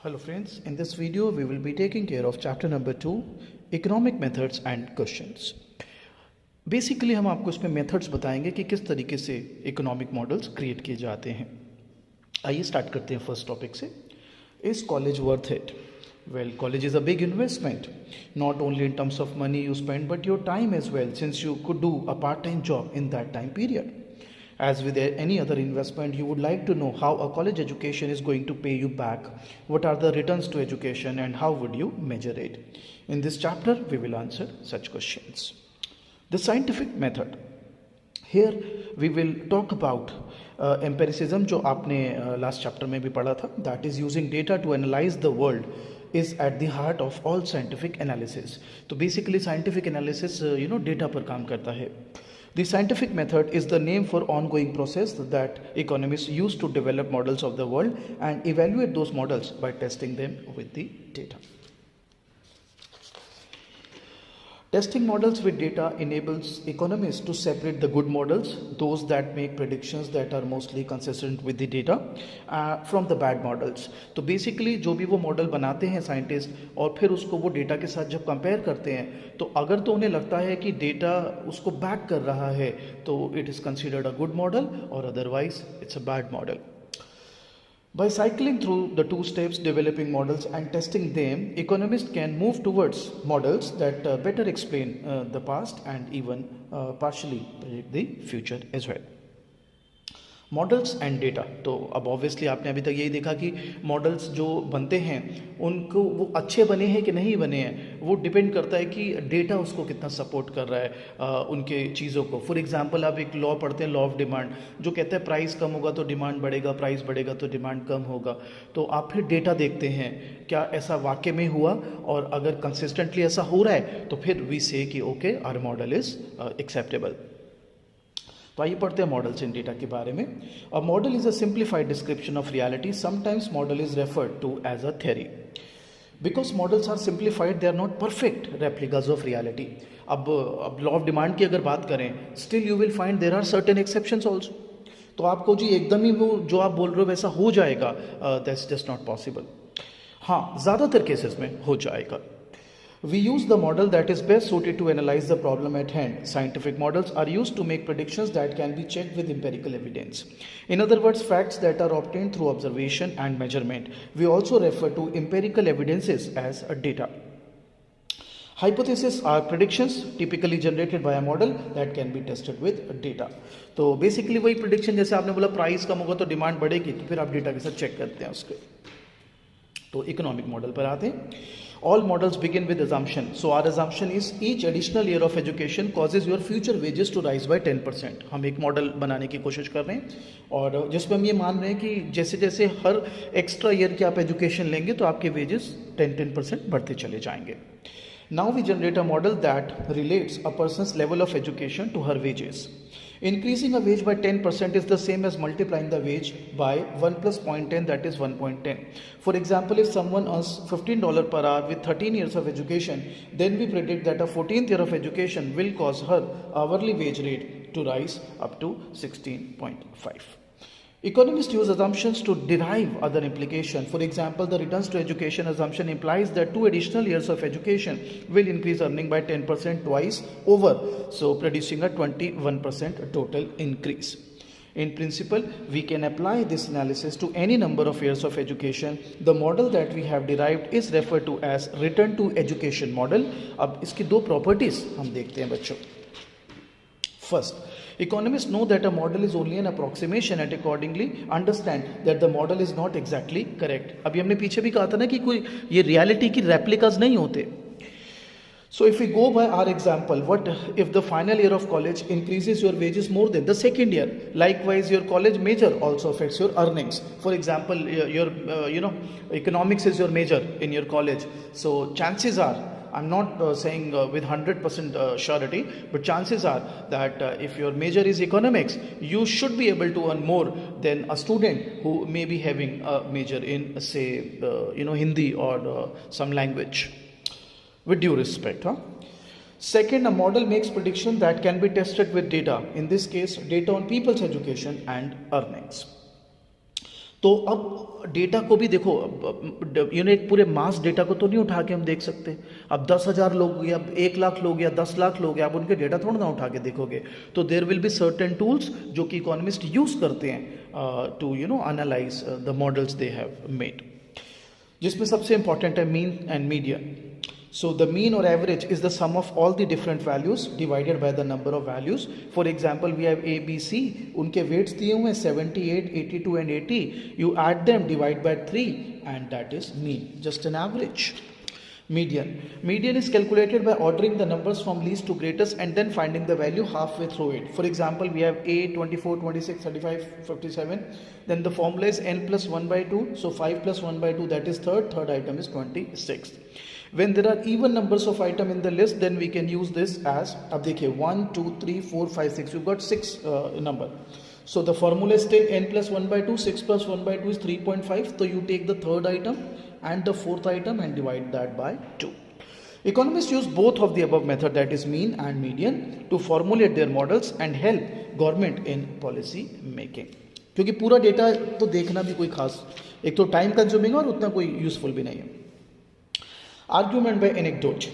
Hello friends, in this video we will be taking care of chapter number 2 economic methods and questions. Basically हम आपको इसमें methods बताएंगे कि किस तरीके से इकोनॉमिक मॉडल्स क्रिएट किए जाते हैं. आइए स्टार्ट करते हैं फर्स्ट टॉपिक से. Is college worth it? Well, college is a big investment, not only in terms of money you spend but your time as well, since you could do a part-time job in that time period. As with any other investment, you would like to know how a college education is going to pay you back, what are the returns to education, and how would you measure it. In this chapter, we will answer such questions. The scientific method. Here we will talk about empiricism, जो आपने last chapter में भी पढ़ा था, that is using data to analyze the world is at the heart of all scientific analysis. तो basically scientific analysis data पर काम करता है. The scientific method is the name for ongoing process that economists use to develop models of the world and evaluate those models by testing them with the data. Testing models with data enables economists to separate the good models, those that make predictions that are mostly consistent with the data, from the bad models. तो basically जो भी वो model बनाते हैं scientist और फिर उसको वो डेटा के साथ जब कंपेयर करते हैं तो अगर तो उन्हें लगता है कि डेटा उसको बैक कर रहा है तो it is considered a good model और otherwise it's a bad model. By cycling through the two steps, developing models and testing them, economists can move towards models that better explain the past and even partially predict the future as well. Models and data. तो अब obviously आपने अभी तक यही देखा कि models जो बनते हैं उनको वो अच्छे बने हैं कि नहीं बने हैं वो डिपेंड करता है कि डेटा उसको कितना सपोर्ट कर रहा है उनके चीज़ों को. फॉर एग्जांपल आप एक लॉ पढ़ते हैं, लॉ ऑफ डिमांड, जो कहता है प्राइस कम होगा तो डिमांड बढ़ेगा, प्राइस बढ़ेगा तो डिमांड कम होगा. तो आप फिर डेटा देखते हैं क्या ऐसा वाकई में हुआ, और अगर कंसिस्टेंटली ऐसा हो रहा है तो फिर वी से कि okay our model is acceptable. तो आइए पढ़ते हैं मॉडल्स इन डेटा के बारे में. A model is a simplified description of reality. Sometimes model is referred to as a theory. Because models are simplified, they are not perfect replicas of reality. अब law of demand की अगर बात करें, still you will find there are certain exceptions also. तो आपको जी एकदम ही वो जो आप बोल रहे हो वैसा हो जाएगा, दैट्स जस्ट नॉट पॉसिबल. हाँ, ज़्यादातर केसेस में हो जाएगा. We use the model that is best suited to analyze the problem at hand. Scientific models are used to make predictions that can be checked with empirical evidence. In other words, facts that are obtained through observation and measurement. We also refer to empirical evidences as data. Hypotheses are predictions typically generated by a model that can be tested with data. तो basically वही prediction, जैसे आपने बोला price कम होगा तो demand बढ़ेगी, तो फिर आप डेटा के साथ चेक करते हैं उसके. तो इकोनॉमिक मॉडल पर आते हैं. All models begin with assumption. So our assumption is each additional year of education causes your future wages to rise by 10%. हम एक मॉडल बनाने की कोशिश कर रहे हैं और जिसमें हम ये मान रहे हैं कि जैसे जैसे हर एक्स्ट्रा ईयर की आप एजुकेशन लेंगे तो आपके वेजेस 10% बढ़ते चले जाएंगे. Now we generate a model that relates a person's level of education to her wages. Increasing a wage by 10% is the same as multiplying the wage by 1 plus 0.10, that is 1.10. For example, if someone earns $15 per hour with 13 years of education, then we predict that a 14th year of education will cause her hourly wage rate to rise up to 16.5. Economists use assumptions to derive other implications. For example, the returns to education assumption implies that 2 additional years of education will increase earning by 10% twice over, so producing a 21% total increase. In principle, we can apply this analysis to any number of years of education. The model that we have derived is referred to as return to education model. अब इसकी दो properties हम देखते हैं बच्चों. First, economists know that a model is only an approximation and accordingly understand that the model is not exactly correct. अभी हमने पीछे भी कहा था ना कि कोई ये रियलिटी की रेप्लिकाज नहीं होते. So if we go by our example, what if the final year of college increases your wages more than the second year? Likewise, your college major also affects your earnings. For example, your economics is your major in your college. So chances are, I'm not saying with 100% surety, but chances are that if your major is economics, you should be able to earn more than a student who may be having a major in, say, Hindi or some language. With due respect, Second, a model makes prediction that can be tested with data. In this case, data on people's education and earnings. तो अब data को भी देखो, एक पूरे मास data को तो नहीं उठा के हम देख सकते। अब 10,000 लोग या 1 लाख लोग या 10 लाख लोग या आप उनके डेटा थोड़ा ना उठा के देखोगे। तो there will be certain tools जो कि इकोनॉमिस्ट यूज करते हैं to analyse the models they have made, जिसमें सबसे इंपॉर्टेंट है mean and median. So the mean or average is the sum of all the different values divided by the number of values. For example, we have A, B, C. उनके weights दिए हुए हैं 78, 82 and 80. You add them, divide by 3 and that is mean. Just an average. Median. Median is calculated by ordering the numbers from least to greatest and then finding the value halfway through it. For example, we have A 24, 26, 35, 57. Then the formula is n plus 1 by 2. So 5 plus 1 by 2, that is third. Third item is 26. When there are even numbers of item in the list, then we can use this as, अब देखिए 1, 2, 3, 4, 5, 6. You've got 6 number. So the formula is still n plus 1 by 2. 6 plus 1 by 2 is 3.5. So you take the third item and the fourth item and divide that by 2. Economists use both of the above method, that is mean and median, to formulate their models and help government in policy making. क्योंकि पूरा data तो देखना भी कोई खास, एक तो time consuming और उतना कोई यूजफुल भी नहीं है। Argument by anecdote.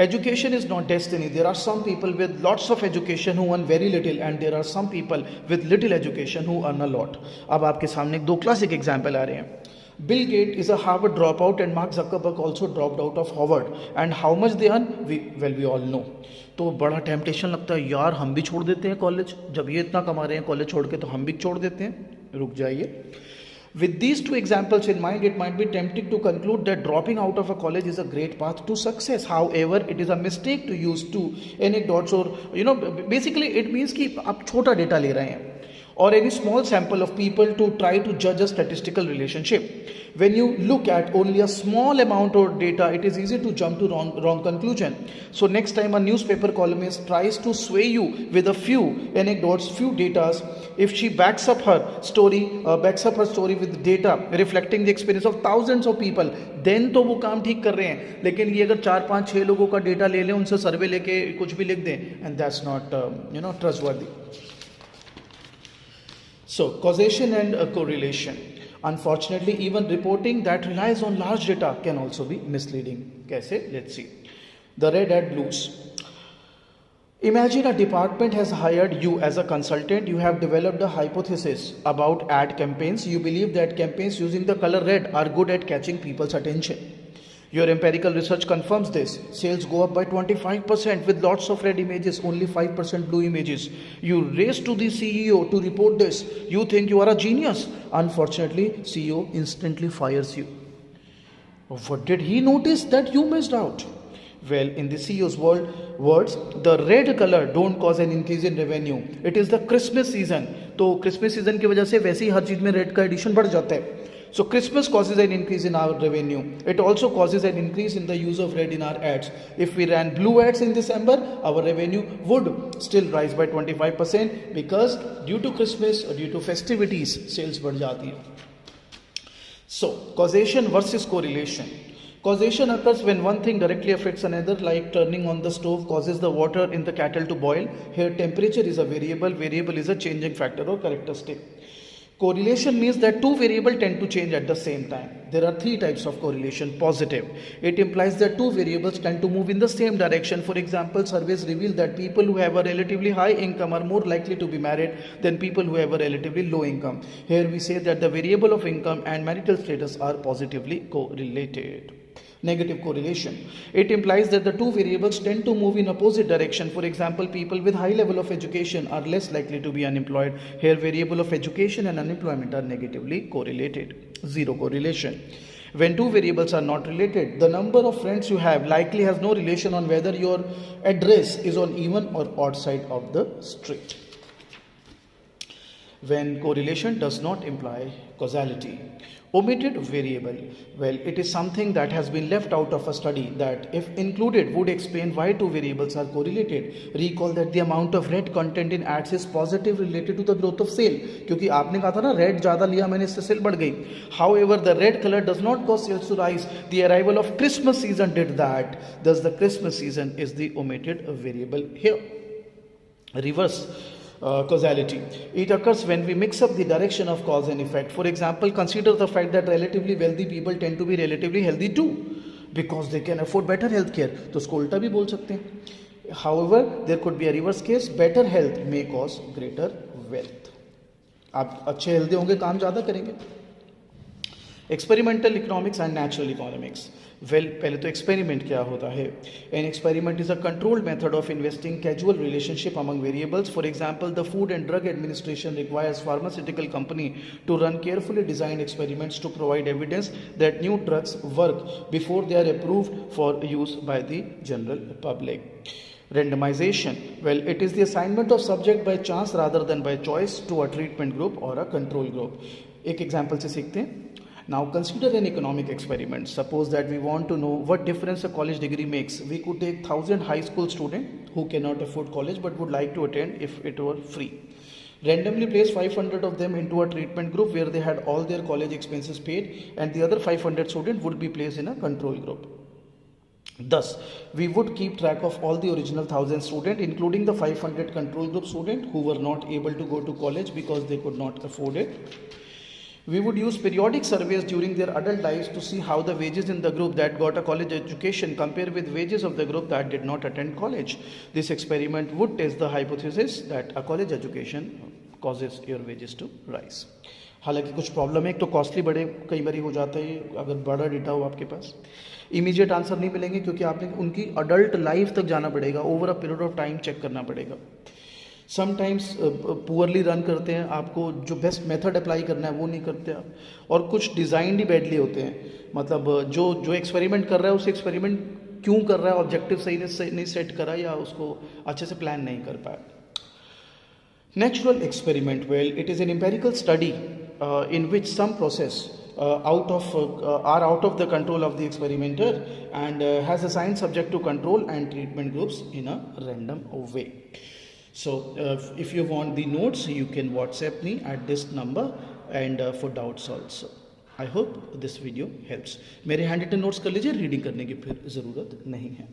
Education is not destiny. There are some people with lots of education who earn very little and there are some people with little education who earn a lot. अब आपके सामने 2 classic example आ रहे हैं। Bill Gates is a Harvard dropout and Mark Zuckerberg also dropped out of Harvard. And how much they earn? We all know. तो बड़ा temptation लगता है, यार हम भी छोड़ देते हैं कॉलेज, जब ये इतना कमा रहे हैं कॉलेज छोड़ के तो हम भी छोड़ देते हैं। रुक जाइए। With these 2 examples in mind, it might be tempting to conclude that dropping out of a college is a great path to success. However, it is a mistake to use 2 anecdotes or basically it means कि आप छोटा data ले रहे हैं or any small sample of people to try to judge a statistical relationship. When you look at only a small amount of data, it is easy to jump to wrong conclusion. So next time a newspaper columnist tries to sway you with a few anecdotes, few datas, if she backs up her story with data reflecting the experience of thousands of people, then तो वो काम ठीक कर रहे हैं। लेकिन ये अगर 4, 5, 6 लोगों का डेटा ले लें, उनसे सर्वे लेके कुछ भी लिख दें, and that's not trustworthy. So causation and correlation. Unfortunately, even reporting that relies on large data can also be misleading. कैसे? Let's see. The red ad blues. Imagine a department has hired you as a consultant. You have developed a hypothesis about ad campaigns. You believe that campaigns using the color red are good at catching people's attention. Your empirical research confirms this. Sales go up by 25% with lots of red images, only 5% blue images. You race to the CEO to report this. You think you are a genius. Unfortunately, CEO instantly fires you. What did he notice that you missed out? Well, in the CEO's words, the red color don't cause an increase in revenue. It is the Christmas season. तो Christmas season की वजह से वैसे ही हर चीज में red का addition बढ़ जाता है. So Christmas causes an increase in our revenue. It also causes an increase in the use of red in our ads. If we ran blue ads in December, our revenue would still rise by 25% because due to Christmas or due to festivities, sales बढ़ जाती है. So causation versus correlation. Causation occurs when one thing directly affects another, like turning on the stove causes the water in the kettle to boil. Here temperature is a variable. Variable is a changing factor or characteristic. Correlation means that 2 variables tend to change at the same time. There are 3 types of correlation. Positive. It implies that 2 variables tend to move in the same direction. For example, surveys reveal that people who have a relatively high income are more likely to be married than people who have a relatively low income. Here we say that the variable of income and marital status are positively correlated. Negative correlation. It implies that the 2 variables tend to move in opposite direction. For example, people with high level of education are less likely to be unemployed. Here variable of education and unemployment are negatively correlated. Zero correlation. When 2 variables are not related, the number of friends you have likely has no relation on whether your address is on even or odd side of the street. When correlation does not imply causality. Omitted variable. Well, it is something that has been left out of a study that, if included, would explain why 2 variables are correlated. Recall that the amount of red content in ads is positive related to the growth of sale. क्योंकि आपने कहा था ना red ज़्यादा लिया मैंने इससे cell बढ़ गई. However, the red color does not cause sales to rise. The arrival of Christmas season did that. Thus, the Christmas season is the omitted variable here. Reverse. causality. It occurs when we mix up the direction of cause and effect. For example, consider the fact that relatively wealthy people tend to be relatively healthy too, because they can afford better health care. तो उसको उल्टा भी बोल सकते हैं. However, there could be a reverse case. Better health may cause greater wealth. आप अच्छे healthy होंगे, काम ज़्यादा करेंगे. Experimental economics and natural economics. Well, पहले तो एक्सपेरिमेंट क्या होता है. An experiment is a controlled method of investing casual relationship among variables. For example, the food and drug administration requires pharmaceutical company to run carefully designed experiments to provide evidence that new drugs work before they are approved for use by the general public. Randomization. Well, it is the assignment of subject by chance rather than by choice to a treatment group or a control group. एक example से सीखते हैं. Now consider an economic experiment. Suppose that we want to know what difference a college degree makes. We could take 1,000 high school students who cannot afford college but would like to attend if it were free. Randomly place 500 of them into a treatment group where they had all their college expenses paid, and the other 500 students would be placed in a control group. Thus, we would keep track of all the original 1,000 students, including the 500 control group students who were not able to go to college because they could not afford it. We would use periodic surveys during their adult lives to see how the wages in the group that got a college education compare with wages of the group that did not attend college. This experiment would test the hypothesis that a college education causes your wages to rise. हालांकि कुछ problem है. एक तो costly बड़े कई बार हो जाता है अगर बड़ा डेटा हो आपके पास. इमीडिएट आंसर नहीं मिलेंगे क्योंकि आपने उनकी अडल्ट लाइफ तक जाना पड़ेगा, over a period of time check करना पड़ेगा. समटाइम्स पुअरली रन करते हैं, आपको जो बेस्ट मेथड अप्लाई करना है वो नहीं करते आप, और कुछ डिज़ाइन ही बैडली होते हैं. मतलब जो एक्सपेरिमेंट कर रहा है उस एक्सपेरिमेंट क्यों कर रहा है, ऑब्जेक्टिव सही नहीं सेट करा या उसको अच्छे से प्लान नहीं कर पाया. Natural experiment. Well, it is an empirical study in which some process are out of the control of the experimenter and has assigned subject to control and treatment groups in a random way. So if you want the notes, you can WhatsApp me at this number and for doubts also. I hope this video helps. मेरे hand written notes कर लीजिए, reading करने की फिर ज़रूरत नहीं है.